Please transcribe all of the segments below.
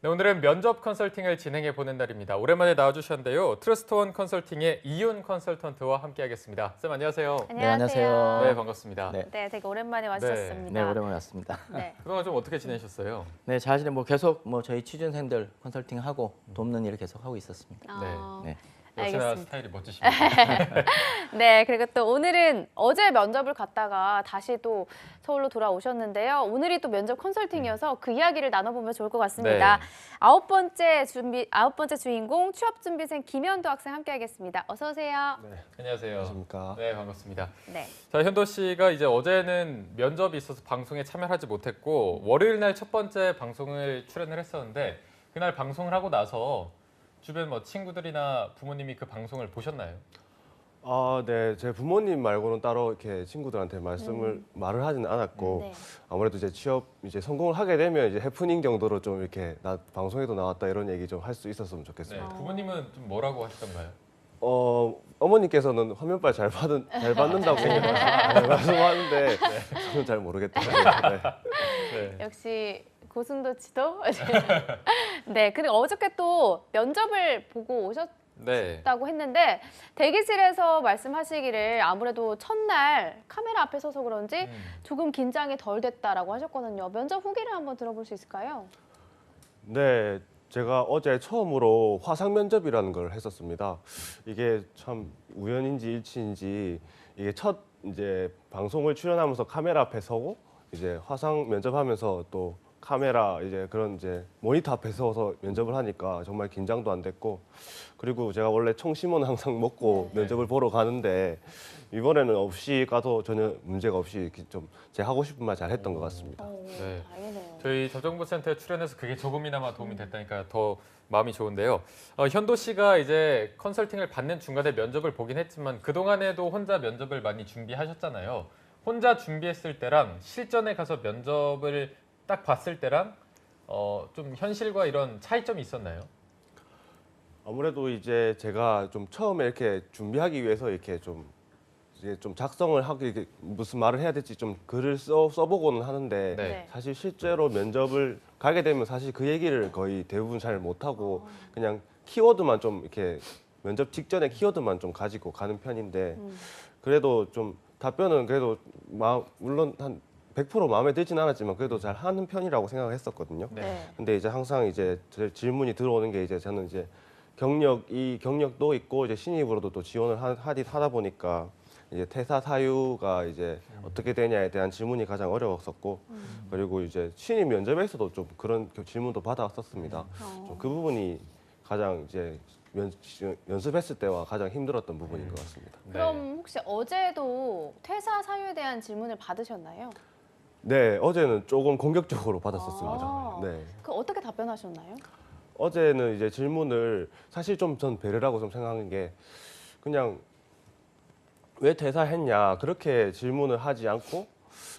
오늘은 면접 컨설팅을 진행해 보는 날입니다. 오랜만에 나와주셨는데요. 트러스트원 컨설팅의 이윤 컨설턴트와 함께하겠습니다. 쌤 안녕하세요. 네, 안녕하세요. 네, 반갑습니다. 네, 되게 오랜만에 와주셨습니다. 네, 오랜만에 왔습니다. 네. 그동안 좀 어떻게 지내셨어요? 네, 사실은 계속 저희 취준생들 컨설팅하고 돕는 일을 계속 하고 있었습니다. 네. 역시나 알겠습니다. 스타일이 멋지십니다. 네, 그리고 또 오늘은 어제 면접을 갔다가 다시 또 서울로 돌아오셨는데요. 오늘이 또 면접 컨설팅이어서 그 이야기를 나눠보면 좋을 것 같습니다. 네. 아홉 번째 주인공 취업준비생 김현도 학생 함께하겠습니다. 어서 오세요. 네, 안녕하세요. 안녕하십니까. 네, 반갑습니다. 네. 자, 현도 씨가 이제 어제는 면접이 있어서 방송에 참여하지 못했고 월요일 날 첫 번째 방송을 출연을 했었는데 그날 방송을 하고 나서 주변 친구들이나 부모님이 그 방송을 보셨나요? 네, 제 부모님 말고는 따로 이렇게 친구들한테 말을 하지는 않았고 네. 아무래도 이제 취업 이제 성공을 하게 되면 이제 해프닝 정도로 좀 이렇게 나 방송에도 나왔다 이런 얘기 좀 할 수 있었으면 네. 좋겠습니다. 부모님은 좀 뭐라고 하시던가요? 어머니께서는 화면빨 잘 받는다고 말씀하는데 저는 잘 모르겠더라고요. 네. 네. 역시 고슴도치도. 네, 근데 어저께 또 면접을 보고 오셨. 네. 다고 했는데 대기실에서 말씀하시기를 아무래도 첫날 카메라 앞에 서서 그런지 조금 긴장이 덜 됐다라고 하셨거든요. 면접 후기를 한번 들어볼 수 있을까요? 네, 제가 어제 처음으로 화상 면접이라는 걸 했었습니다. 이게 참 우연인지 일치인지 이게 첫 이제 방송을 출연하면서 카메라 앞에 서고 이제 화상 면접하면서 또 카메라 이제 그런 이제 모니터 앞에 서서 면접을 하니까 정말 긴장도 안 됐고 그리고 제가 원래 청심원 항상 먹고 면접을 보러 가는데 이번에는 없이 가도 전혀 문제가 없이 좀 제 하고 싶은 말 잘 했던 것 같습니다. 네. 다행이네요. 저희 저정보센터에 출연해서 그게 조금이나마 도움이 됐다니까 더 마음이 좋은데요. 현도 씨가 이제 컨설팅을 받는 중간에 면접을 보긴 했지만 그동안에도 혼자 면접을 많이 준비하셨잖아요. 혼자 준비했을 때랑 실전에 가서 면접을 딱 봤을 때랑 좀 현실과 이런 차이점이 있었나요? 아무래도 이제 제가 좀 처음에 이렇게 준비하기 위해서 이렇게 좀 이제 좀 작성을 하기 이렇게 무슨 말을 해야 될지 좀 글을 써보고는 하는데 네. 사실 실제로 면접을 가게 되면 사실 그 얘기를 거의 대부분 잘 못하고 그냥 키워드만 좀 이렇게 면접 직전에 키워드만 좀 가지고 가는 편인데 그래도 좀 답변은 그래도 물론 한 100% 마음에 들진 않았지만 그래도 잘 하는 편이라고 생각했었거든요. 네. 근데 이제 항상 이제 제 질문이 들어오는 게 이제 저는 이제 경력도 있고 이제 신입으로도 또 지원을 하다 보니까 이제 퇴사 사유가 이제 어떻게 되냐에 대한 질문이 가장 어려웠었고 그리고 이제 신입 면접에서도 좀 그런 질문도 받아왔었습니다. 좀 그 부분이 가장 이제 연습했을 때와 가장 힘들었던 부분인 것 같습니다. 그럼 혹시 어제도 퇴사 사유에 대한 질문을 받으셨나요? 네, 어제는 조금 공격적으로 받았었습니다. 아. 네. 그 어떻게 답변하셨나요? 어제는 이제 질문을 사실 좀 전 배려라고 좀 생각하는 게 그냥 왜 퇴사했냐 그렇게 질문을 하지 않고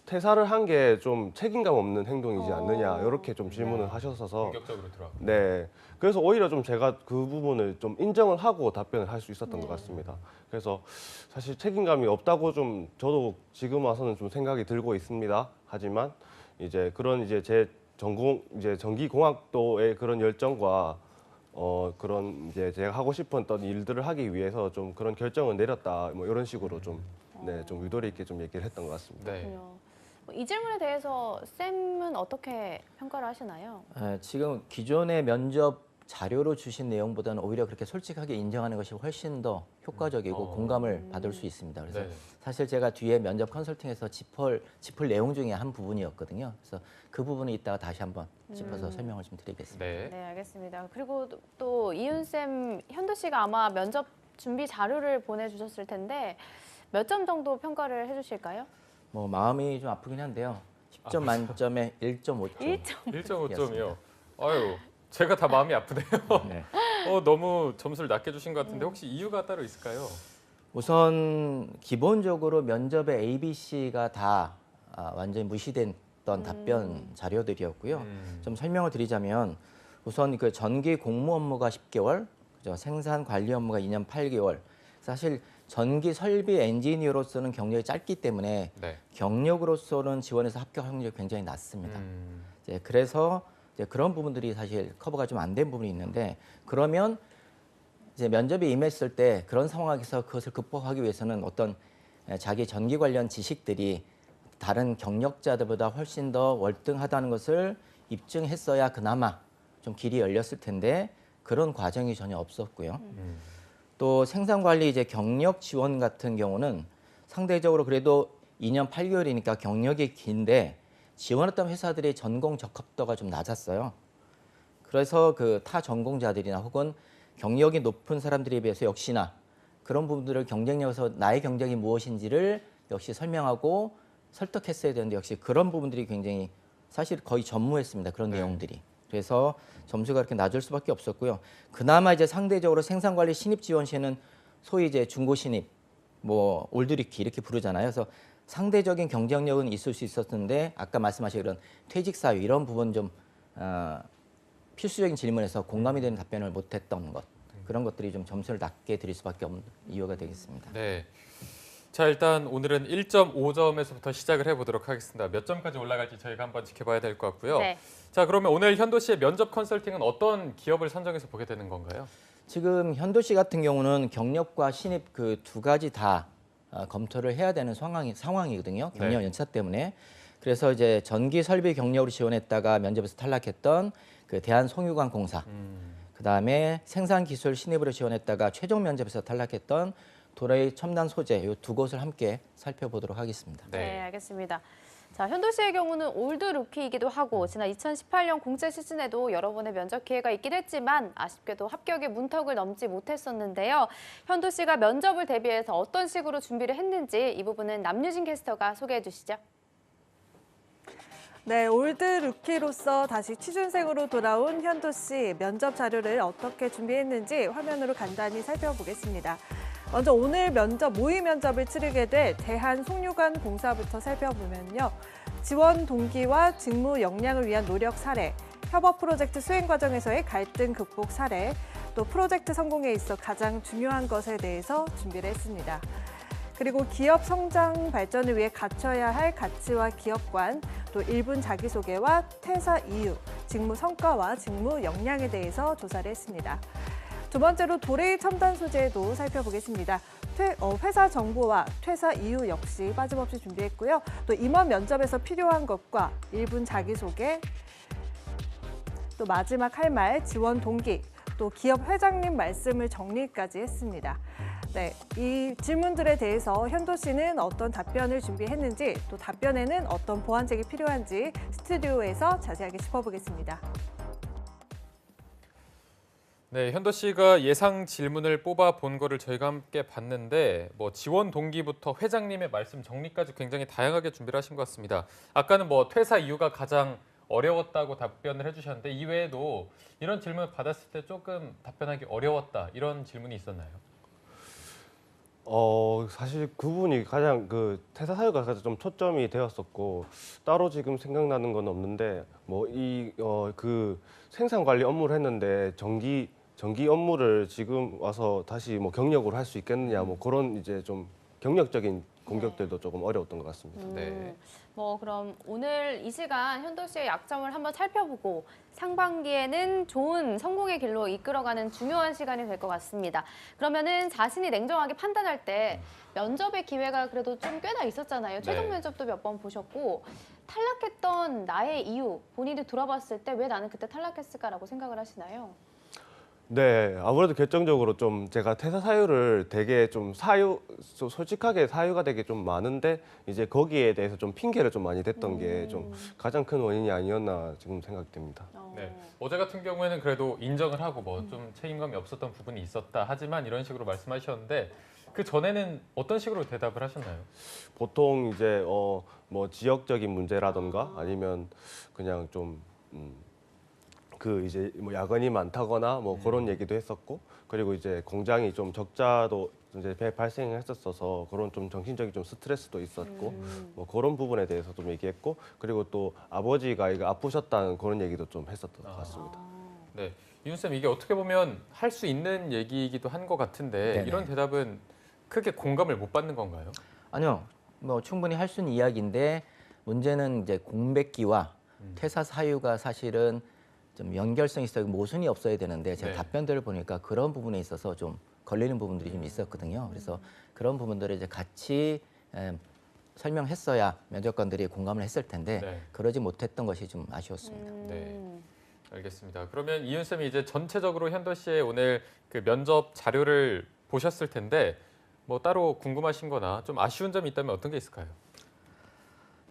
퇴사를 한 게 좀 책임감 없는 행동이지 않느냐 이렇게 좀 질문을 하셨어서 공격적으로 들어왔고. 네 그래서 오히려 좀 제가 그 부분을 좀 인정을 하고 답변을 할 수 있었던 것 같습니다. 그래서 사실 책임감이 없다고 좀 저도 지금 와서는 좀 생각이 들고 있습니다. 하지만 이제 그런 이제 제 전공 이제 전기공학도의 그런 열정과 그런 이제 제가 하고 싶었던 일들을 하기 위해서 좀 그런 결정을 내렸다 뭐 이런 식으로 좀 좀 의도리 있게 좀 얘기를 했던 것 같습니다. 네. 그렇군요. 이 질문에 대해서 쌤은 어떻게 평가를 하시나요? 지금 기존의 면접 자료로 주신 내용보다는 오히려 그렇게 솔직하게 인정하는 것이 훨씬 더 효과적이고 공감을 받을 수 있습니다. 그래서 네. 사실 제가 뒤에 면접 컨설팅에서 짚을 내용 중에 한 부분이었거든요. 그래서 그 부분을 이따가 다시 한번 짚어서 설명을 좀 드리겠습니다. 네. 네, 알겠습니다. 그리고 또 이윤 쌤, 현도 씨가 아마 면접 준비 자료를 보내주셨을 텐데 몇 점 정도 평가를 해주실까요? 마음이 좀 아프긴 한데요. 10점 만점에 1.5점. 1.5점이요. 아유, 제가 다 마음이 아프네요. 네. 너무 점수를 낮게 주신 것 같은데 혹시 이유가 따로 있을까요? 우선 기본적으로 면접의 A, B, C가 다 완전히 무시됐던 답변 자료들이었고요. 좀 설명을 드리자면 우선 그 전기 공무 업무가 10개월, 그죠? 생산 관리 업무가 2년 8개월. 사실 전기 설비 엔지니어로서는 경력이 짧기 때문에 네. 경력으로서는 지원해서 합격 확률이 굉장히 낮습니다. 이제 그래서 이제 그런 부분들이 사실 커버가 좀 안 된 부분이 있는데 그러면 이제 면접에 임했을 때 그런 상황에서 그것을 극복하기 위해서는 어떤 자기 전기 관련 지식들이 다른 경력자들보다 훨씬 더 월등하다는 것을 입증했어야 그나마 좀 길이 열렸을 텐데 그런 과정이 전혀 없었고요. 또 생산관리 이제 경력 지원 같은 경우는 상대적으로 그래도 2년 8개월이니까 경력이 긴데 지원했던 회사들의 전공 적합도가 좀 낮았어요. 그래서 그 타 전공자들이나 혹은 경력이 높은 사람들에 비해서 역시나 그런 부분들을 경쟁력에서 나의 경쟁이 무엇인지를 역시 설명하고 설득했어야 되는데 역시 그런 부분들이 굉장히 사실 거의 전무했습니다. 그런 내용들이. 그래서 점수가 그렇게 낮을 수밖에 없었고요. 그나마 이제 상대적으로 생산관리 신입 지원 시에는 소위 이제 중고 신입, 뭐 올드리키 이렇게 부르잖아요. 그래서 상대적인 경쟁력은 있을 수 있었는데 아까 말씀하신 그런 퇴직 사유 이런 부분 좀 필수적인 질문에서 공감이 되는 답변을 못했던 것 그런 것들이 좀 점수를 낮게 드릴 수밖에 없는 이유가 되겠습니다. 네. 자, 일단 오늘은 1.5점에서부터 시작을 해보도록 하겠습니다. 몇 점까지 올라갈지 저희가 한번 지켜봐야 될 것 같고요. 네. 자, 그러면 오늘 현도 씨의 면접 컨설팅은 어떤 기업을 선정해서 보게 되는 건가요? 지금 현도 씨 같은 경우는 경력과 신입 그 두 가지 다 검토를 해야 되는 상황이거든요. 경력 네. 연차 때문에. 그래서 이제 전기 설비 경력으로 지원했다가 면접에서 탈락했던 그 대한송유관공사. 그다음에 생산기술 신입으로 지원했다가 최종 면접에서 탈락했던 도레이 첨단 소재 이 두 곳을 함께 살펴보도록 하겠습니다. 네, 알겠습니다. 자, 현도 씨의 경우는 올드 루키이기도 하고 지난 2018년 공채 시즌에도 여러 번의 면접 기회가 있긴 했지만 아쉽게도 합격의 문턱을 넘지 못했었는데요. 현도 씨가 면접을 대비해서 어떤 식으로 준비를 했는지 이 부분은 남유진 캐스터가 소개해 주시죠. 네, 올드 루키로서 다시 취준생으로 돌아온 현도 씨 면접 자료를 어떻게 준비했는지 화면으로 간단히 살펴보겠습니다. 먼저 오늘 모의 면접을 치르게 될 대한송유관공사부터 살펴보면요. 지원 동기와 직무 역량을 위한 노력 사례, 협업 프로젝트 수행 과정에서의 갈등 극복 사례, 또 프로젝트 성공에 있어 가장 중요한 것에 대해서 준비를 했습니다. 그리고 기업 성장 발전을 위해 갖춰야 할 가치와 기업관, 또 1분 자기소개와 퇴사 이유, 직무 성과와 직무 역량에 대해서 조사를 했습니다. 두 번째로 도레이 첨단 소재도 살펴보겠습니다. 회사 정보와 퇴사 이유 역시 빠짐없이 준비했고요. 또 임원 면접에서 필요한 것과 1분 자기소개, 또 마지막 할 말, 지원 동기, 또 기업 회장님 말씀을 정리까지 했습니다. 네, 이 질문들에 대해서 현도 씨는 어떤 답변을 준비했는지 또 답변에는 어떤 보완책이 필요한지 스튜디오에서 자세하게 짚어보겠습니다. 네, 현도 씨가 예상 질문을 뽑아 본 거를 저희가 함께 봤는데 뭐 지원 동기부터 회장님의 말씀 정리까지 굉장히 다양하게 준비를 하신 것 같습니다. 아까는 뭐 퇴사 이유가 가장 어려웠다고 답변을 해주셨는데 이외에도 이런 질문을 받았을 때 조금 답변하기 어려웠다 이런 질문이 있었나요? 사실 그분이 가장 그 퇴사 사유가 가장 좀 초점이 되었었고 따로 지금 생각나는 건 없는데 뭐 그 생산 관리 업무를 했는데 전기 업무를 지금 와서 다시 뭐 경력으로 할 수 있겠느냐 뭐 그런 이제 좀 경력적인 공격들도 조금 어려웠던 것 같습니다. 네. 뭐 그럼 오늘 이 시간 현도 씨의 약점을 한번 살펴보고 상반기에는 좋은 성공의 길로 이끌어가는 중요한 시간이 될 것 같습니다. 그러면은 자신이 냉정하게 판단할 때 면접의 기회가 그래도 좀 꽤나 있었잖아요. 최종 면접도 몇 번 보셨고 탈락했던 나의 이유 본인이 돌아봤을 때 왜 나는 그때 탈락했을까라고 생각을 하시나요? 네, 아무래도 결정적으로 좀 제가 퇴사 사유를 되게 좀 솔직하게 사유가 되게 좀 많은데 이제 거기에 대해서 좀 핑계를 좀 많이 댔던 게 좀 가장 큰 원인이 아니었나 지금 생각됩니다. 네. 어제 같은 경우에는 그래도 인정을 하고 뭐 좀 책임감이 없었던 부분이 있었다. 하지만 이런 식으로 말씀하셨는데 그 전에는 어떤 식으로 대답을 하셨나요? 보통 이제 뭐 지역적인 문제라던가 아니면 그냥 좀 그 이제 뭐 야근이 많다거나 뭐 그런 얘기도 했었고 그리고 이제 공장이 좀 적자도 이제 발생했었어서 그런 좀 정신적인 좀 스트레스도 있었고 뭐 그런 부분에 대해서 좀 얘기했고 그리고 또 아버지가 이거 아프셨다는 그런 얘기도 좀 했었던 것 같습니다. 네, 이윤쌤 이게 어떻게 보면 할 수 있는 얘기이기도 한 것 같은데 네네. 이런 대답은 크게 공감을 못 받는 건가요? 아니요, 뭐 충분히 할 수 있는 이야기인데 문제는 이제 공백기와 퇴사 사유가 사실은 좀 연결성이 있어 모순이 없어야 되는데 제가 네. 답변들을 보니까 그런 부분에 있어서 좀 걸리는 부분들이 좀 있었거든요. 그래서 그런 부분들을 이제 같이 설명했어야 면접관들이 공감을 했을 텐데 네. 그러지 못했던 것이 좀 아쉬웠습니다. 네. 알겠습니다. 그러면 이윤 쌤이 이제 전체적으로 현도 씨의 오늘 그 면접 자료를 보셨을 텐데 뭐 따로 궁금하신거나 좀 아쉬운 점이 있다면 어떤 게 있을까요?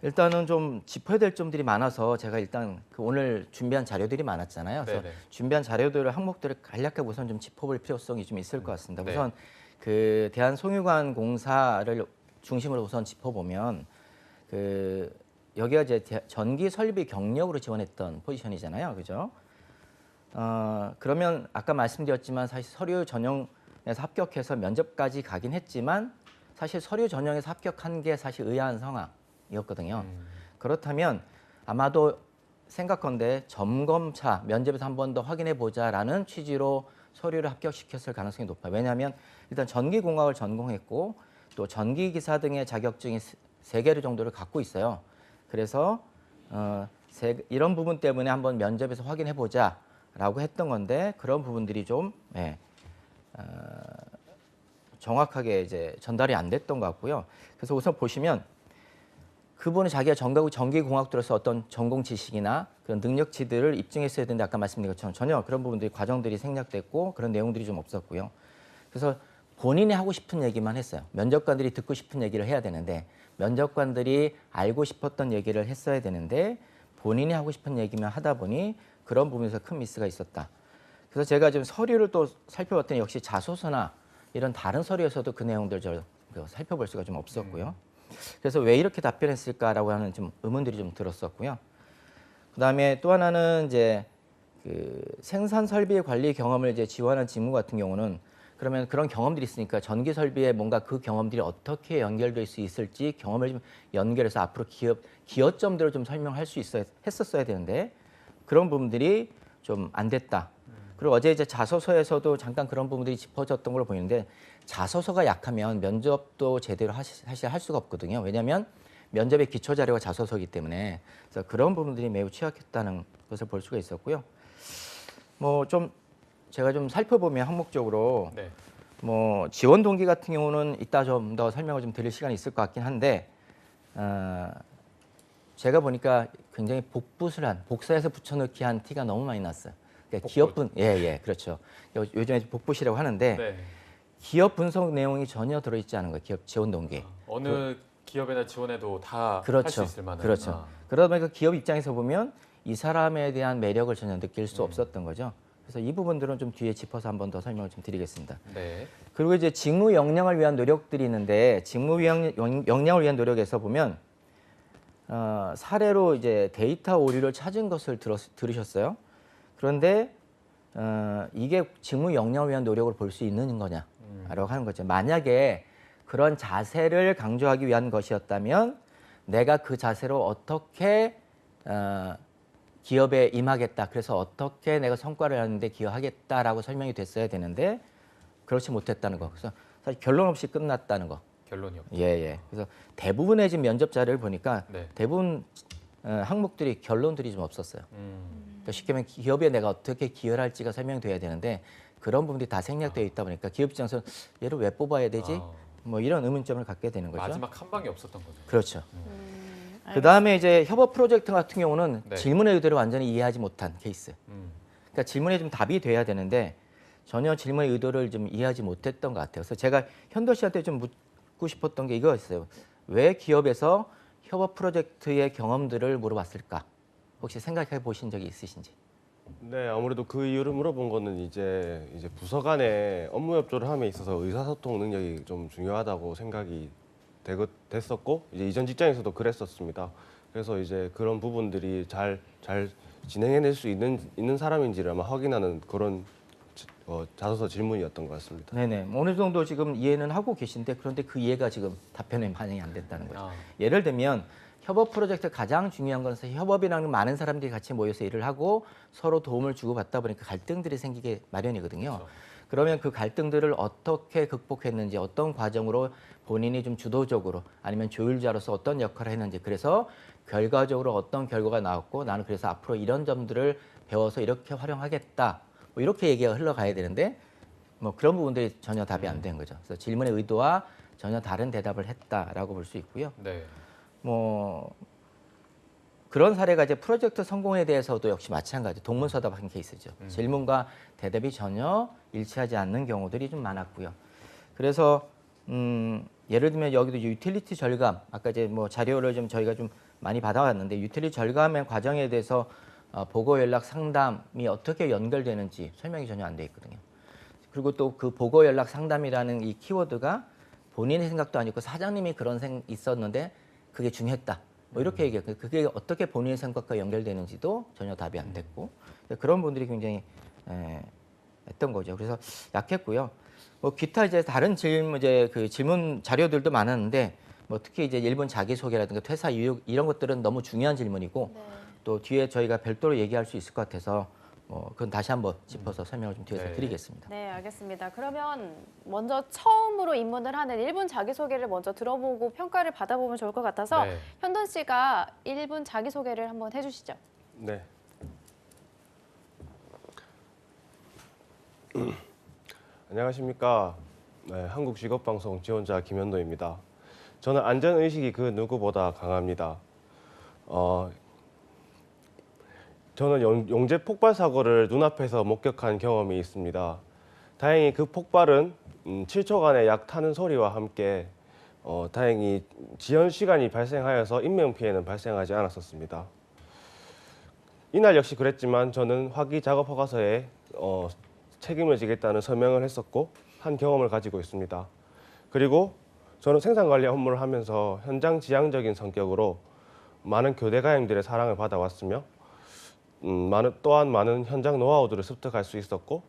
일단은 좀 짚어야 될 점들이 많아서 제가 일단 그 오늘 준비한 자료들이 많았잖아요. 그래서 네네. 준비한 자료들을 항목들을 간략하게 우선 좀 짚어볼 필요성이 좀 있을 것 같습니다. 네. 우선 그 대한송유관공사를 중심으로 우선 짚어보면 그 여기가 이제 전기 설비 경력으로 지원했던 포지션이잖아요, 그죠? 그러면 아까 말씀드렸지만 사실 서류 전형에서 합격해서 면접까지 가긴 했지만 사실 서류 전형에서 합격한 게 사실 의아한 상황이었거든요. 그렇다면 아마도 생각컨대 점검차 면접에서 한 번 더 확인해 보자라는 취지로 서류를 합격시켰을 가능성이 높아요. 왜냐하면 일단 전기공학을 전공했고 또 전기기사 등의 자격증이 3개를 정도를 갖고 있어요. 그래서 이런 부분 때문에 한번 면접에서 확인해 보자라고 했던 건데 그런 부분들이 좀 정확하게 이제 전달이 안 됐던 것 같고요. 그래서 우선 보시면 그분은 자기가 전기공학 들어서 어떤 전공 지식이나 그런 능력치들을 입증했어야 되는데 아까 말씀드린 것처럼 전혀 그런 부분들이 과정들이 생략됐고 그런 내용들이 좀 없었고요. 그래서 본인이 하고 싶은 얘기만 했어요. 면접관들이 듣고 싶은 얘기를 해야 되는데 면접관들이 알고 싶었던 얘기를 했어야 되는데 본인이 하고 싶은 얘기만 하다 보니 그런 부분에서 큰 미스가 있었다. 그래서 제가 지금 서류를 또 살펴봤더니 역시 자소서나 이런 다른 서류에서도 그 내용들 살펴볼 수가 좀 없었고요. 그래서 왜 이렇게 답변했을까라고 하는 좀 의문들이 좀 들었었고요. 그다음에 또 하나는 이제 그 생산 설비 관리 경험을 이제 지원한 직무 같은 경우는 그러면 그런 경험들이 있으니까 전기 설비에 뭔가 그 경험들이 어떻게 연결될 수 있을지 경험을 좀 연결해서 앞으로 기여점들을 좀 설명할 수 했었어야 되는데 그런 부분들이 좀 안 됐다. 그리고 어제 이제 자소서에서도 잠깐 그런 부분들이 짚어졌던 걸로 보이는데 자소서가 약하면 면접도 제대로 사실 할 수가 없거든요. 왜냐하면 면접의 기초 자료가 자소서이기 때문에 그래서 그런 부분들이 매우 취약했다는 것을 볼 수가 있었고요. 뭐 좀 제가 좀 살펴보면 항목적으로 네. 뭐 지원 동기 같은 경우는 이따 좀 더 설명을 좀 드릴 시간이 있을 것 같긴 한데 제가 보니까 굉장히 복붙을 복사해서 붙여넣기 한 티가 너무 많이 났어요. 그러니까 기업분 그렇죠. 요즘에 복붙이라고 하는데 네. 기업 분석 내용이 전혀 들어있지 않은 거예요. 기업 지원 동기. 어느 기업에나 지원해도 다 할 수 그렇죠. 있을 만한. 그렇죠. 그러다 보니까 기업 입장에서 보면 이 사람에 대한 매력을 전혀 느낄 수 없었던 거죠. 그래서 이 부분들은 좀 뒤에 짚어서 한 번 더 설명을 좀 드리겠습니다. 네. 그리고 이제 직무 역량을 위한 노력들이 있는데 직무 역량을 위한 노력에서 보면 사례로 이제 데이터 오류를 찾은 것을 들으셨어요. 그런데 이게 직무 역량을 위한 노력을 볼 수 있는 거냐라고 하는 거죠. 만약에 그런 자세를 강조하기 위한 것이었다면 내가 그 자세로 어떻게 기업에 임하겠다. 그래서 어떻게 내가 성과를 하는데 기여하겠다라고 설명이 됐어야 되는데 그렇지 못했다는 거. 그래서 사실 결론 없이 끝났다는 거. 결론이 없죠. 그래서 대부분의 지금 면접 자료를 보니까 네. 대부분 항목들이 결론들이 좀 없었어요. 그러니까 쉽게 말하면 기업에 내가 어떻게 기여를 할지가 설명돼야 되는데 그런 부분들이 다 생략되어 있다 보니까 기업 입장에서 얘를 왜 뽑아야 되지? 뭐 이런 의문점을 갖게 되는 거죠. 마지막 한 방이 없었던 거죠. 그렇죠. 그 다음에 이제 협업 프로젝트 같은 경우는 네. 질문의 의도를 완전히 이해하지 못한 케이스. 음. 그러니까 질문에 좀 답이 돼야 되는데 전혀 질문의 의도를 좀 이해하지 못했던 것 같아요. 그래서 제가 현도 씨한테 좀 묻고 싶었던 게 이거였어요. 왜 기업에서 협업 프로젝트의 경험들을 물어봤을까? 혹시 생각해 보신 적이 있으신지? 네, 아무래도 그 이유를 물어본 거는 이제 부서 간에 업무 협조를 함에 있어서 의사소통 능력이 좀 중요하다고 생각이 됐었고 이제 이전 직장에서도 그랬었습니다. 그래서 이제 그런 부분들이 잘 진행해낼 수 있는 사람인지를 아마 확인하는 그런 자소서 질문이었던 것 같습니다. 네네. 어느 정도 지금 이해는 하고 계신데 그런데 그 이해가 지금 답변에 반영이 안 됐다는 거죠. 아. 예를 들면 협업 프로젝트 가장 중요한 것은 협업이라는 많은 사람들이 같이 모여서 일을 하고 서로 도움을 주고받다 보니까 갈등들이 생기게 마련이거든요. 그렇죠. 그러면 그 갈등들을 어떻게 극복했는지 어떤 과정으로 본인이 좀 주도적으로 아니면 조율자로서 어떤 역할을 했는지 그래서 결과적으로 어떤 결과가 나왔고 나는 그래서 앞으로 이런 점들을 배워서 이렇게 활용하겠다. 뭐 이렇게 얘기가 흘러가야 되는데 뭐 그런 부분들이 전혀 답이 안 된 거죠. 그래서 질문의 의도와 전혀 다른 대답을 했다라고 볼 수 있고요. 네. 뭐 그런 사례가 이제 프로젝트 성공에 대해서도 역시 마찬가지 동문서답한 케이스죠. 질문과 대답이 전혀 일치하지 않는 경우들이 좀 많았고요. 그래서 예를 들면 여기도 유틸리티 절감 아까 이제 뭐 자료를 좀 저희가 좀 많이 받아왔는데 유틸리티 절감의 과정에 대해서 보고 연락 상담이 어떻게 연결되는지 설명이 전혀 안 돼 있거든요. 그리고 또 그 보고 연락 상담이라는 이 키워드가 본인의 생각도 아니고 사장님이 그런 있었는데 그게 중요했다. 뭐 이렇게 얘기해요. 그게 어떻게 본인의 생각과 연결되는지도 전혀 답이 안 됐고 그런 분들이 굉장히 했던 거죠. 그래서 약했고요. 뭐 기타 이제 다른 질문 이제 그 질문 자료들도 많았는데 뭐 특히 이제 일본 자기소개라든가 퇴사 이유 이런 것들은 너무 중요한 질문이고 네. 또 뒤에 저희가 별도로 얘기할 수 있을 것 같아서 그건 다시 한번 짚어서 설명을 좀 뒤에서 네. 드리겠습니다. 네, 알겠습니다. 그러면 먼저 처음으로 입문을 하는 1분 자기소개를 먼저 들어보고 평가를 받아보면 좋을 것 같아서 네. 현돈 씨가 1분 자기소개를 한번 해주시죠. 네. 안녕하십니까. 네, 한국직업방송 지원자 김현도입니다. 저는 안전의식이 그 누구보다 강합니다. 저는 용재 폭발 사고를 눈앞에서 목격한 경험이 있습니다. 다행히 그 폭발은 7초간의 약 타는 소리와 함께 다행히 지연 시간이 발생하여서 인명피해는 발생하지 않았었습니다. 이날 역시 그랬지만 저는 화기 작업 허가서에 책임을 지겠다는 서명을 했었고 한 경험을 가지고 있습니다. 그리고 저는 생산관리 업무를 하면서 현장 지향적인 성격으로 많은 교대 가임들의 사랑을 받아왔으며 또한 많은 현장 노하우들을 습득할 수 있었고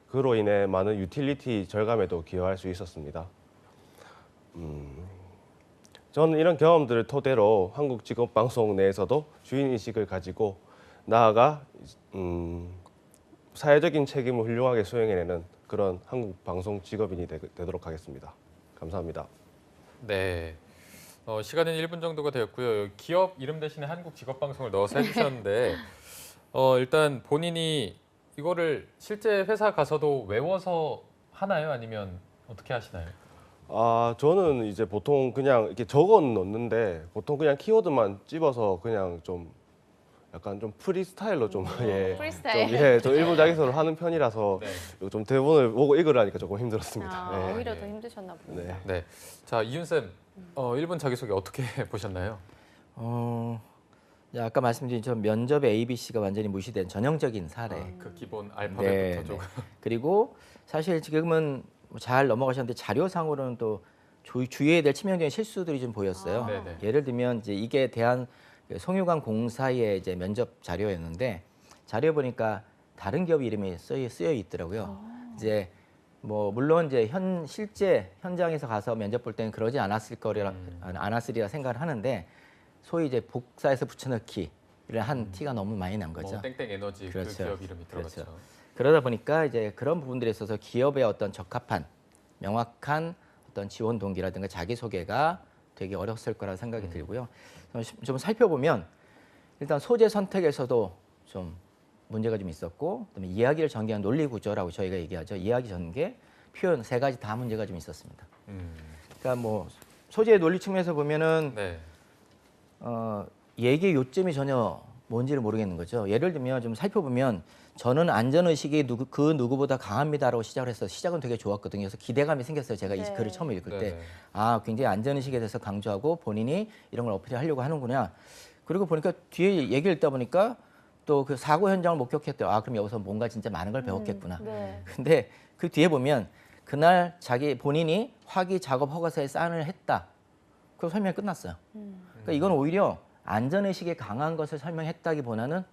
그로 인해 많은 유틸리티 절감에도 기여할 수 있었습니다. 저는 이런 경험들을 토대로 한국직업방송 내에서도 주인의식을 가지고 나아가 사회적인 책임을 훌륭하게 수행해내는 그런 한국방송 직업인이 되도록 하겠습니다. 감사합니다. 네. 시간은 1분 정도가 되었고요. 여기 기업 이름 대신에 한국직업방송을 넣어서 해주셨는데 일단 본인이 이거를 실제 회사 가서도 외워서 하나요? 아니면 어떻게 하시나요? 저는 이제 보통 그냥 이렇게 적어 놓는데 보통 그냥 키워드만 찝어서 그냥 좀 약간 좀 프리스타일로 좀 프리스타일. 좀 일본 자기소를 하는 편이라서 네. 좀 대본을 보고 읽으라니까 조금 힘들었습니다. 네. 오히려 더 힘드셨나 봅니다. 네. 네. 자, 이윤 쌤, 1분 자기소개 어떻게 보셨나요? 아까 말씀드린 저 면접의 ABC가 완전히 무시된 전형적인 사례. 그 기본 알파벳부터 조금. 그리고 사실 지금은 잘 넘어가셨는데 자료상으로는 또 주의해야 될 치명적인 실수들이 좀 보였어요. 네네. 예를 들면 이제 이게 대한 송유관 공사의 이제 면접 자료였는데 자료 보니까 다른 기업 이름이 쓰여 있더라고요. 이제 뭐 물론 이제 실제 현장에서 가서 면접 볼 때는 그러지 않았으리라 생각을 하는데 소위 이제 복사해서 붙여넣기를 한 티가 너무 많이 난 거죠. 뭐 땡땡 에너지 그렇죠. 그 기업 이름이 들어갔죠. 그렇죠. 그러다 보니까 이제 그런 부분들에 있어서 기업의 어떤 적합한 명확한 어떤 지원 동기라든가 자기소개가 되게 어렸을 거라 생각이 들고요. 좀 살펴보면 일단 소재 선택에서도 좀 문제가 좀 있었고 그다음에 이야기를 전개한 논리 구조라고 저희가 얘기하죠. 이야기 전개, 표현 세 가지 다 문제가 좀 있었습니다. 그러니까 뭐 소재의 논리 측면에서 보면은 네. 얘기의 요점이 전혀 뭔지를 모르겠는 거죠. 예를 들면 좀 살펴보면 저는 안전의식이 그 누구보다 강합니다라고 시작을 해서 시작은 되게 좋았거든요. 그래서 기대감이 생겼어요. 제가 이 네. 글을 처음 읽을 때. 네네. 굉장히 안전의식에 대해서 강조하고 본인이 이런 걸 어필하려고 하는구나. 그리고 보니까 뒤에 얘기를 읽다 보니까 또 그 사고 현장을 목격했대요. 그럼 여기서 뭔가 진짜 많은 걸 배웠겠구나. 네. 근데 그 뒤에 보면 그날 본인이 화기 작업 허가서에 사인을 했다. 그 설명이 끝났어요. 그러니까 이건 오히려 안전의식이 강한 것을 설명했다기보다는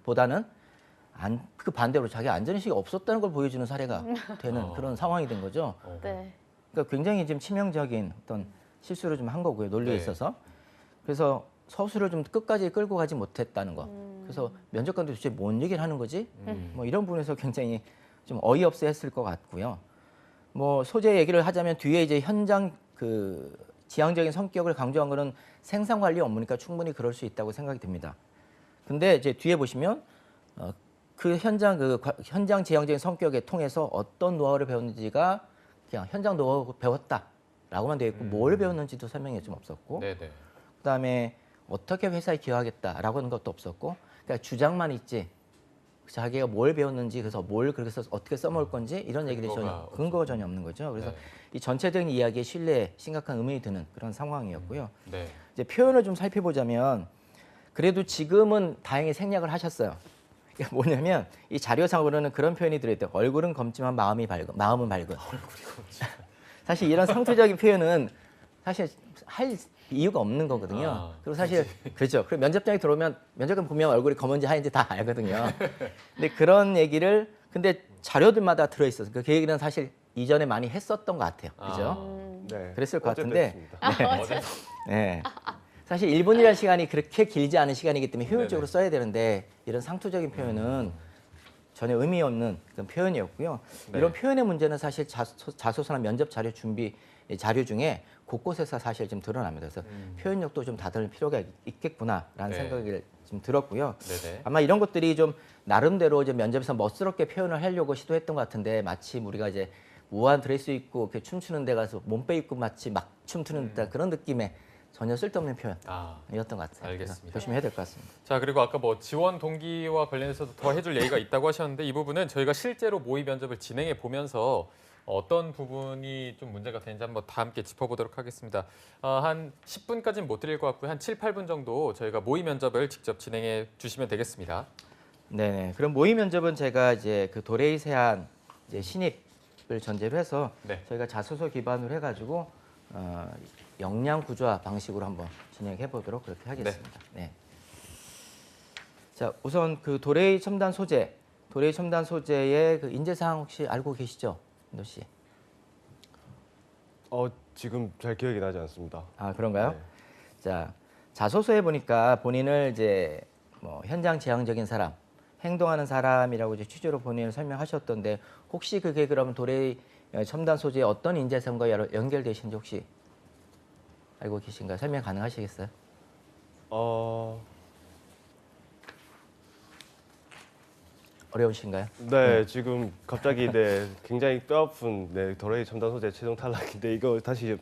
그 반대로 자기 안전의식이 없었다는 걸 보여주는 사례가 되는 그런 상황이 된 거죠. 네. 그러니까 굉장히 좀 치명적인 어떤 실수를 좀 한 거고요. 논리에 네. 있어서. 그래서 서술을 좀 끝까지 끌고 가지 못했다는 거. 그래서 면접관도 도대체 뭔 얘기를 하는 거지? 뭐 이런 부분에서 굉장히 좀 어이없어 했을 것 같고요. 뭐 소재 얘기를 하자면 뒤에 이제 현장 그 지향적인 성격을 강조한 거는 생산 관리 업무니까 충분히 그럴 수 있다고 생각이 듭니다. 근데 이제 뒤에 보시면 그 현장 지향적인 성격에 통해서 어떤 노하우를 배웠는지가 그냥 현장 노하우 배웠다라고만 되어 있고 뭘 배웠는지도 설명이 좀 없었고 네네. 그다음에 어떻게 회사에 기여하겠다라고 하는 것도 없었고 그러니까 주장만 있지 자기가 뭘 배웠는지 그래서 뭘 그래서 어떻게 써먹을 건지 이런 얘기들이 전혀 근거가 전혀 없는 거죠. 그래서 네. 이 전체적인 이야기의 신뢰에 심각한 의문이 드는 그런 상황이었고요. 네. 이제 표현을 좀 살펴보자면 그래도 지금은 다행히 생략을 하셨어요. 그러니까 뭐냐면 이 자료상으로는 그런 표현이 들어있대요. 얼굴은 검지만 마음은 밝은. 얼굴이 검지. 사실 이런 상투적인 표현은 사실 할 이유가 없는 거거든요. 아, 그리고 사실 그렇죠. 그리고 면접장에 들어오면 면접관 보면 얼굴이 검은지 하얀지 다 알거든요. 근데 그런 얘기를 근데 자료들마다 들어있어서 그 얘기는 사실 이전에 많이 했었던 것 같아요. 그죠? 네. 그랬을 것 어제 같은데 됐습니다. 네. 사실 1분이라는 시간이 그렇게 길지 않은 시간이기 때문에 효율적으로 네네. 써야 되는데 이런 상투적인 표현은 전혀 의미 없는 그런 표현이었고요. 네. 이런 표현의 문제는 사실 자소서나 면접 자료 준비 자료 중에 곳곳에서 사실 좀 드러납니다. 그래서 표현력도 좀 다듬을 필요가 있겠구나라는 네. 생각이 좀 들었고요. 네네. 아마 이런 것들이 좀 나름대로 이제 면접에서 멋스럽게 표현을 하려고 시도했던 것 같은데 마치 우리가 이제 우아한 드레스 입고 이렇게 춤추는 데 가서 몸빼 입고 마치 막 춤추는 듯한 그런 느낌의 전혀 쓸데없는 표현이었던 아, 것 같아요. 알겠습니다. 그래서 조심해야 될 것 같습니다. 자, 그리고 아까 뭐 지원 동기와 관련해서도 더 해줄 얘기가 있다고 하셨는데 이 부분은 저희가 실제로 모의 면접을 진행해 보면서 어떤 부분이 좀 문제가 되는지 한번 다 함께 짚어보도록 하겠습니다. 한 10분까지는 못 드릴 것 같고요. 한 7, 8분 정도 저희가 모의 면접을 직접 진행해 주시면 되겠습니다. 네, 그럼 모의 면접은 제가 이제 그 도레이 세안 이제 신입을 전제로 해서 네. 저희가 자소서 기반으로 해가지고 역량 구조화 방식으로 한번 진행해 보도록 그렇게 하겠습니다. 네. 자, 우선 그 도레이 첨단 소재의 그 인재 사항 혹시 알고 계시죠, 인도 씨? 지금 잘 기억이 나지 않습니다. 아, 그런가요? 네. 자, 자소서에 보니까 본인을 이제 뭐 현장 지향적인 사람, 행동하는 사람이라고 이제 취지로 본인을 설명하셨던데 혹시 그게 그럼 도레이 첨단 소재의 어떤 인재성과 연결되시는지 혹시 알고 계신가요? 설명 가능하시겠어요? 어려우신가요? 네, 지금 갑자기 굉장히 뼈아픈 도레이 첨단 소재 최종 탈락인데 이거 다시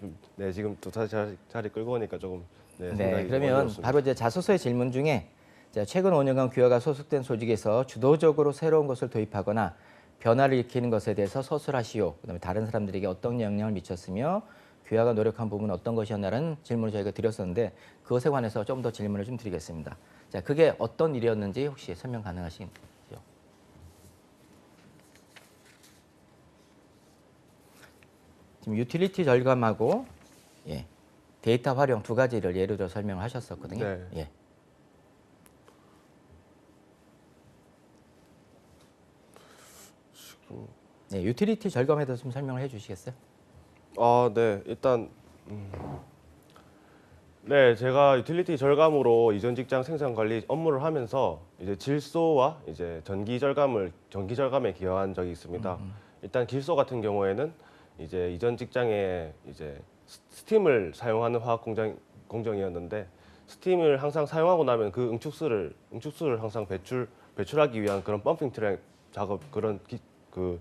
지금 또 다시 자리 끌고 오니까 조금 네, 생각이 좀 그러면 어려웠습니다. 바로 이제 자소서의 질문 중에 자, 최근 5년간 규화가 소속된 조직에서 주도적으로 새로운 것을 도입하거나 변화를 일으키는 것에 대해서 서술하시오. 그다음에 다른 사람들에게 어떤 영향을 미쳤으며 규화가 노력한 부분은 어떤 것이었나라는 질문을 저희가 드렸었는데 그것에 관해서 좀 더 질문을 좀 드리겠습니다. 자, 그게 어떤 일이었는지 혹시 설명 가능하시죠? 지금 유틸리티 절감하고 데이터 활용 두 가지를 예를 들어 설명하셨었거든요. 네. 예. 네, 유틸리티 절감에 대해서 좀 설명을 해주시겠어요? 네, 일단 네, 제가 유틸리티 절감으로 이전 직장 생산 관리 업무를 하면서 이제 질소와 이제 전기 절감에 기여한 적이 있습니다. 일단 질소 같은 경우에는 이제 이전 직장에 이제 스팀을 사용하는 화학 공정이었는데 스팀을 항상 사용하고 나면 그 응축수를 항상 배출하기 위한 그런 펌핑 트랙 작업 그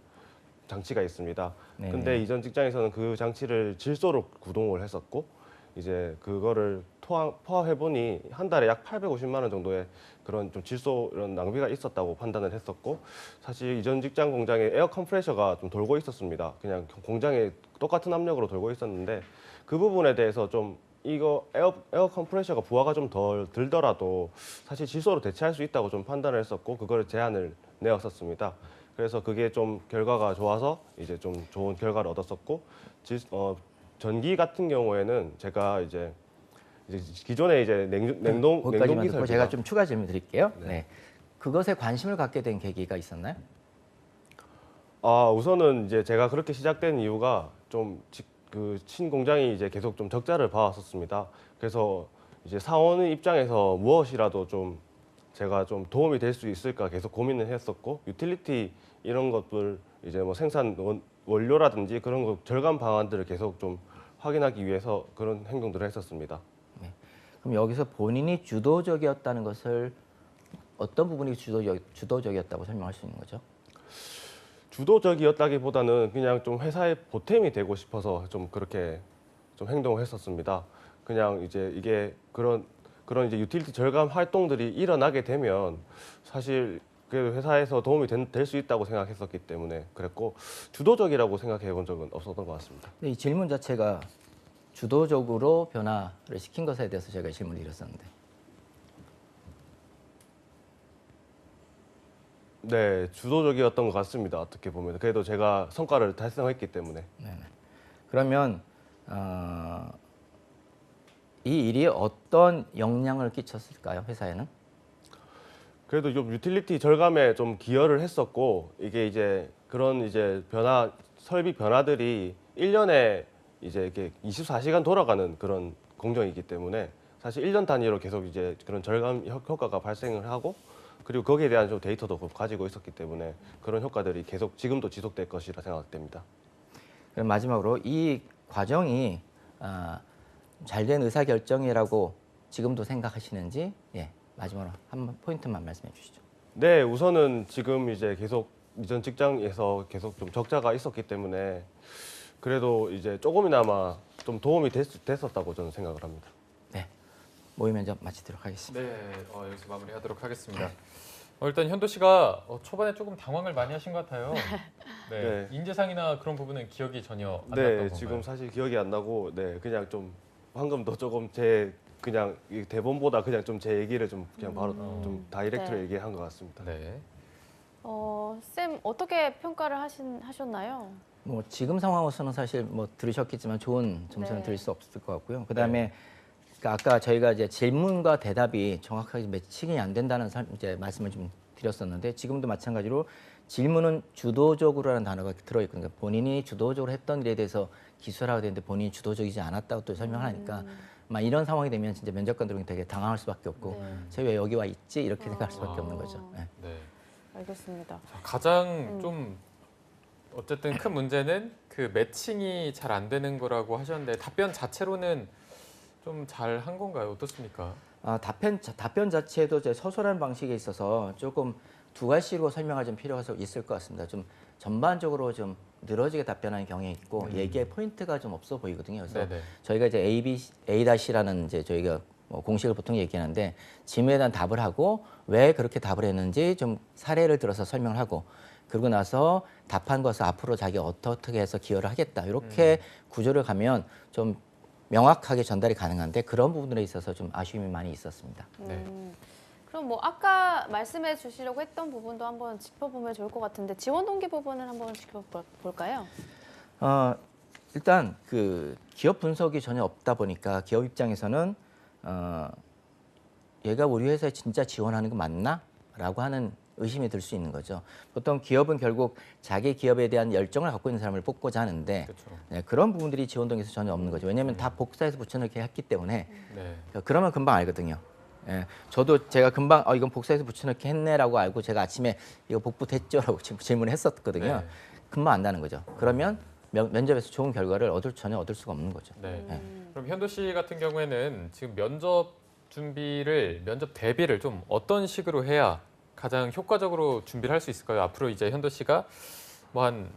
장치가 있습니다. 네. 근데 이전 직장에서는 그 장치를 질소로 구동을 했었고 이제 그거를 포함해 보니 한 달에 약 850만 원 정도의 그런 좀 질소 이런 낭비가 있었다고 판단을 했었고 사실 이전 직장 공장에 에어 컴프레셔가 좀 돌고 있었습니다. 그냥 공장에 똑같은 압력으로 돌고 있었는데 그 부분에 대해서 좀 이거 에어 컴프레셔가 부하가 좀 덜 들더라도 사실 질소로 대체할 수 있다고 좀 판단을 했었고 그거를 제안을 내었었습니다. 그래서 그게 좀 결과가 좋아서 이제 좀 좋은 결과를 얻었었고 전기 같은 경우에는 제가 이제 기존에 이제 냉동기 거기까지만 듣고 설비가 제가 좀 추가 질문 드릴게요. 네. 네. 그것에 관심을 갖게 된 계기가 있었나요? 우선은 이제 제가 그렇게 시작된 이유가 좀 그 신공장이 이제 계속 좀 적자를 봐왔었습니다. 그래서 이제 사원 입장에서 무엇이라도 좀 제가 좀 도움이 될 수 있을까 계속 고민을 했었고 유틸리티 이런 것들 이제 뭐 생산 원료라든지 그런 거 절감 방안들을 계속 좀 확인하기 위해서 그런 행동들을 했었습니다. 그럼 여기서 본인이 주도적이었다는 것을 어떤 부분이 주도적이었다고 설명할 수 있는 거죠? 주도적이었다기보다는 그냥 좀 회사에 보탬이 되고 싶어서 좀 그렇게 좀 행동을 했었습니다. 그냥 이제 이게 그런 이제 유틸리티 절감 활동들이 일어나게 되면 사실 그 회사에서 도움이 될 수 있다고 생각했었기 때문에 그랬고 주도적이라고 생각해 본 적은 없었던 것 같습니다. 근데 이 질문 자체가 주도적으로 변화를 시킨 것에 대해서 제가 질문을 드렸었는데. 네, 주도적이었던 것 같습니다. 어떻게 보면 그래도 제가 성과를 달성했기 때문에. 네네. 그러면 이 일이 어떤 영향을 끼쳤을까요, 회사에는? 그래도 좀 유틸리티 절감에 좀 기여를 했었고 이게 이제 그런 이제 설비 변화들이 1년에 이제 이렇게 24시간 돌아가는 그런 공정이기 때문에 사실 1년 단위로 계속 이제 그런 절감 효과가 발생을 하고 그리고 거기에 대한 좀 데이터도 가지고 있었기 때문에 그런 효과들이 계속 지금도 지속될 것이라 생각됩니다. 그럼 마지막으로 이 과정이 잘된 의사결정이라고 지금도 생각하시는지 마지막으로 한 포인트만 말씀해 주시죠. 네, 우선은 지금 이제 계속 이전 직장에서 계속 좀 적자가 있었기 때문에 그래도 이제 조금이나마 좀 도움이 됐었다고 저는 생각을 합니다. 네, 모의 면접 마치도록 하겠습니다. 네, 여기서 마무리하도록 하겠습니다. 일단 현도 씨가 초반에 조금 당황을 많이 하신 것 같아요. 네, 네. 인재상이나 그런 부분은 기억이 전혀 안 네, 났던 건가요? 지금 사실 기억이 안 나고 네, 그냥 좀 방금도 조금 그냥 이 대본보다 그냥 좀 제 얘기를 좀 그냥 바로 좀 다이렉트로 네. 얘기한 것 같습니다. 네. 쌤 어떻게 평가를 하셨나요? 뭐 지금 상황으로서는 사실 뭐 들으셨겠지만 좋은 점수는 네. 드릴 수 없을 것 같고요. 그다음에 그러니까 아까 저희가 이제 질문과 대답이 정확하게 매칭이 안 된다는 이제 말씀을 좀 드렸었는데 지금도 마찬가지로 질문은 주도적으로라는 단어가 들어있거든요. 그러니까 본인이 주도적으로 했던 일에 대해서 기술하게 되는데 본인이 주도적이지 않았다고 또 설명하니까 막 이런 상황이 되면 진짜 면접관들은 되게 당황할 수밖에 없고 네. 쟤 왜 여기 와 있지 이렇게 생각할 수밖에 없는 거죠. 네. 네. 알겠습니다. 가장 좀 어쨌든 큰 문제는 그 매칭이 잘 안 되는 거라고 하셨는데 답변 자체로는 좀 잘 한 건가요? 어떻습니까? 답변 자체도 이제 서술한 방식에 있어서 조금 두 가지로 설명할 좀 필요가 있을 것 같습니다. 좀 전반적으로 좀 늘어지게 답변하는 경향이 있고 얘기에 포인트가 좀 없어 보이거든요. 그래서 네네. 저희가 이제 A-Ra는 이제 저희가 뭐 공식을 보통 얘기하는데 질문에 대한 답을 하고 왜 그렇게 답을 했는지 좀 사례를 들어서 설명을 하고 그러고 나서 답한 것을 앞으로 자기가 어떻게 해서 기여를 하겠다 이렇게 구조를 가면 좀 명확하게 전달이 가능한데 그런 부분에 있어서 좀 아쉬움이 많이 있었습니다. 네. 그럼 뭐 아까 말씀해 주시려고 했던 부분도 한번 짚어보면 좋을 것 같은데 지원 동기 부분을 한번 짚어볼까요? 일단 그 기업 분석이 전혀 없다 보니까 기업 입장에서는 얘가 우리 회사에 진짜 지원하는 거 맞나? 라고 하는 의심이 들 수 있는 거죠. 보통 기업은 결국 자기 기업에 대한 열정을 갖고 있는 사람을 뽑고자 하는데 그렇죠. 그런 부분들이 지원 동기에서 전혀 없는 거죠. 왜냐하면 다 복사해서 붙여넣기 했기 때문에 네. 그러면 금방 알거든요. 저도 제가 금방 이건 복사해서 붙여넣기 했네라고 알고 제가 아침에 이거 복붙했죠라고 질문을 했었거든요. 네. 금방 안다는 거죠. 그러면 면접에서 좋은 결과를 전혀 얻을 수가 없는 거죠. 네. 그럼 현도 씨 같은 경우에는 지금 면접 대비를 좀 어떤 식으로 해야 가장 효과적으로 준비를 할 수 있을까요? 앞으로 이제 현도 씨가 뭐 한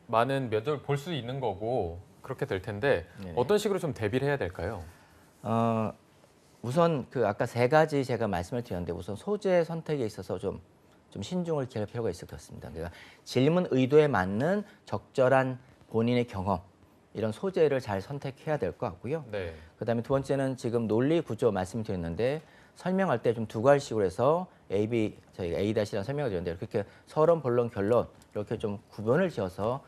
많은 면접을 볼 수 있는 거고 그렇게 될 텐데 네네. 어떤 식으로 좀 대비를 해야 될까요? 우선 그 아까 세 가지 제가 말씀을 드렸는데 우선 소재 선택에 있어서 좀 신중을 기할 필요가 있을 것 같습니다. 그러니까 질문 의도에 맞는 적절한 본인의 경험 이런 소재를 잘 선택해야 될 것 같고요. 네. 그다음에 두 번째는 지금 논리 구조 말씀드렸는데 설명할 때 좀 두 가지식으로 해서 저희가 A-라는 설명을 드렸는데 그렇게 서론, 본론, 결론 이렇게 좀 구분을 지어서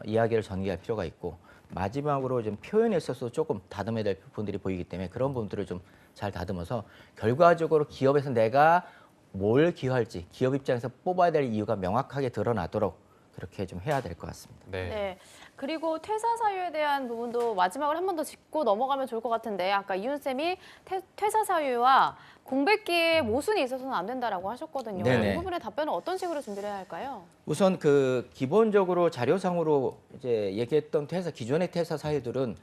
이야기를 전개할 필요가 있고 마지막으로 좀 표현에 있어서 조금 다듬어야 될 부분들이 보이기 때문에 그런 부분들을 좀 잘 다듬어서 결과적으로 기업에서 내가 뭘 기여할지 기업 입장에서 뽑아야 될 이유가 명확하게 드러나도록 그렇게 좀 해야 될 것 같습니다. 네. 네. 그리고 퇴사 사유에 대한 부분도 마지막으로 한 번 더 짚고 넘어가면 좋을 것 같은데 아까 이윤 쌤이 퇴사 사유와 공백기에 모순이 있어서는 안 된다라고 하셨거든요. 네네. 이 부분의 답변은 어떤 식으로 준비를 해야 할까요? 우선 그 기본적으로 자료상으로 이제 얘기했던 기존의 퇴사 사유들은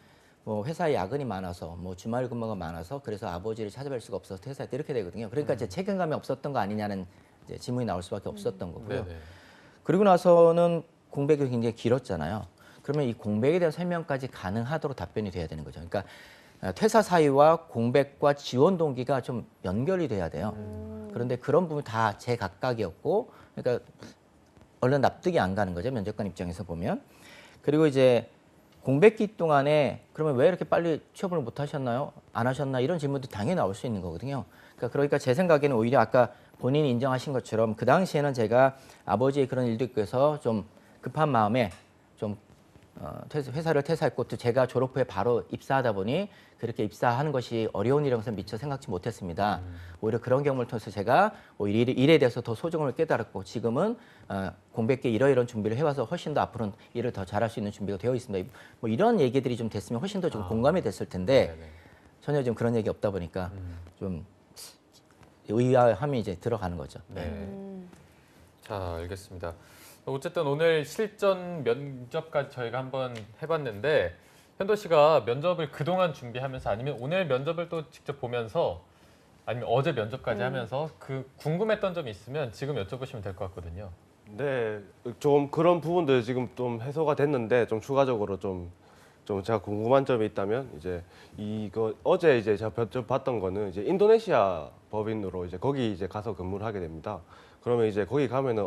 뭐 회사에 야근이 많아서 뭐 주말 근무가 많아서 그래서 아버지를 찾아뵐 수가 없어서 퇴사했다 이렇게 되거든요. 그러니까 이제 책임감이 없었던 거 아니냐는 이제 질문이 나올 수밖에 없었던 거고요. 네네. 그리고 나서는 공백이 굉장히 길었잖아요. 그러면 이 공백에 대한 설명까지 가능하도록 답변이 돼야 되는 거죠. 그러니까 퇴사 사유와 공백과 지원 동기가 좀 연결이 돼야 돼요. 그런데 그런 부분 다 제각각이었고, 그러니까 얼른 납득이 안 가는 거죠. 면접관 입장에서 보면. 그리고 이제 공백기 동안에 그러면 왜 이렇게 빨리 취업을 못 하셨나요? 안 하셨나? 이런 질문도 당연히 나올 수 있는 거거든요. 그러니까 제 생각에는 오히려 아까 본인이 인정하신 것처럼 그 당시에는 제가 아버지의 그런 일도 있고 해서 좀 급한 마음에 좀 회사를 퇴사했고 또 제가 졸업 후에 바로 입사하다 보니 그렇게 입사하는 것이 어려운 일이라고 해서 미처 생각지 못했습니다. 오히려 그런 경험을 통해서 제가 오히려 일에 대해서 더 소중함을 깨달았고 지금은 공백기에 이러이러한 준비를 해와서 훨씬 더 앞으로는 일을 더 잘할 수 있는 준비가 되어 있습니다. 뭐 이런 얘기들이 좀 됐으면 훨씬 더 좀 공감이 됐을 텐데 네네. 전혀 좀 그런 얘기 없다 보니까 좀 의아함이 이제 들어가는 거죠. 네. 자, 알겠습니다. 어쨌든 오늘 실전 면접까지 저희가 한번 해봤는데 현도 씨가 면접을 그동안 준비하면서 아니면 오늘 면접을 또 직접 보면서 아니면 어제 면접까지 하면서 그 궁금했던 점이 있으면 지금 여쭤보시면 될 것 같거든요. 네, 좀 그런 부분들 지금 좀 해소가 됐는데 좀 추가적으로 좀 제가 궁금한 점이 있다면 이제 이거 어제 이제 제가 면접 봤던 거는 이제 인도네시아 법인으로 이제 거기 이제 가서 근무를 하게 됩니다. 그러면 이제 거기 가면은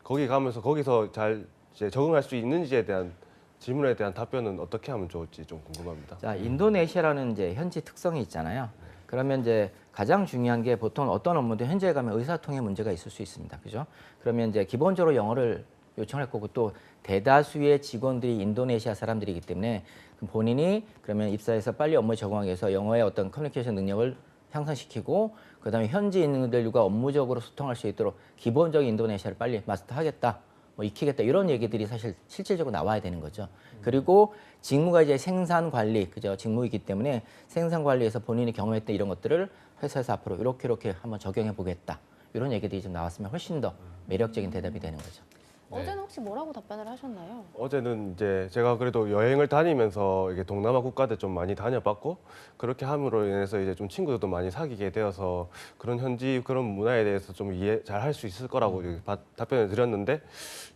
거기 가면서 거기서 잘 이제 적응할 수 있는지에 대한 질문에 대한 답변은 어떻게 하면 좋을지 좀 궁금합니다. 자, 인도네시아라는 이제 현지 특성이 있잖아요. 그러면 이제 가장 중요한 게 보통 어떤 업무도 현지에 가면 의사통의 문제가 있을 수 있습니다. 그죠? 그러면 이제 기본적으로 영어를 요청할 거고 또 대다수의 직원들이 인도네시아 사람들이기 때문에 본인이 그러면 입사해서 빨리 업무에 적응하기 위해서 영어의 어떤 커뮤니케이션 능력을 향상시키고 그다음에 현지인들과 업무적으로 소통할 수 있도록 기본적인 인도네시아를 빨리 마스터하겠다, 뭐 익히겠다 이런 얘기들이 사실 실질적으로 나와야 되는 거죠. 그리고 직무가 이제 생산 관리, 그죠? 직무이기 때문에 생산 관리에서 본인이 경험했던 이런 것들을 회사에서 앞으로 이렇게 한번 적용해 보겠다 이런 얘기들이 좀 나왔으면 훨씬 더 매력적인 대답이 되는 거죠. 네. 어제는 혹시 뭐라고 답변을 하셨나요? 어제는 이제 제가 그래도 여행을 다니면서 이게 동남아 국가들 좀 많이 다녀봤고 그렇게 함으로 인해서 이제 좀 친구들도 많이 사귀게 되어서 그런 현지 그런 문화에 대해서 좀 이해 잘 할 수 있을 거라고 이렇게 답변을 드렸는데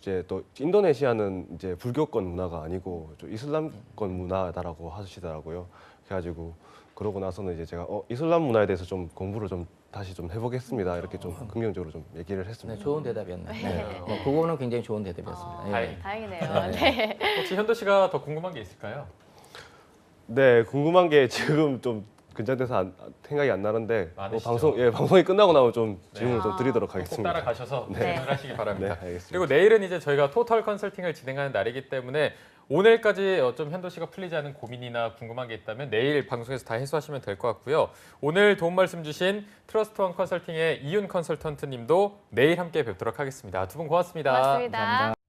이제 또 인도네시아는 이제 불교권 문화가 아니고 좀 이슬람권 문화다라고 하시더라고요. 그래가지고 그러고 나서는 이제 제가 이슬람 문화에 대해서 좀 공부를 좀 다시 좀 해보겠습니다. 이렇게 좀 긍정적으로 좀 얘기를 네, 했습니다. 좋은 대답이었네요. 네. 네. 뭐 그거는 굉장히 좋은 대답이었습니다. 예. 다행이다. 다행이네요. 네. 혹시 현도 씨가 더 궁금한 게 있을까요? 네, 궁금한 게 지금 좀 긴장돼서 생각이 안 나는데 많으시죠? 방송이 끝나고 나면 좀 질문을 네. 좀 드리도록 꼭 하겠습니다. 따라가셔서 네. 질문을 하시기 네, 바랍니다. 알겠습니다. 그리고 내일은 이제 저희가 토탈 컨설팅을 진행하는 날이기 때문에 오늘까지 좀 현도 씨가 풀리지 않은 고민이나 궁금한 게 있다면 내일 방송에서 다 해소하시면 될 것 같고요. 오늘 도움 말씀 주신 트러스트원 컨설팅의 이윤 컨설턴트님도 내일 함께 뵙도록 하겠습니다. 두 분 고맙습니다. 고맙습니다. 감사합니다.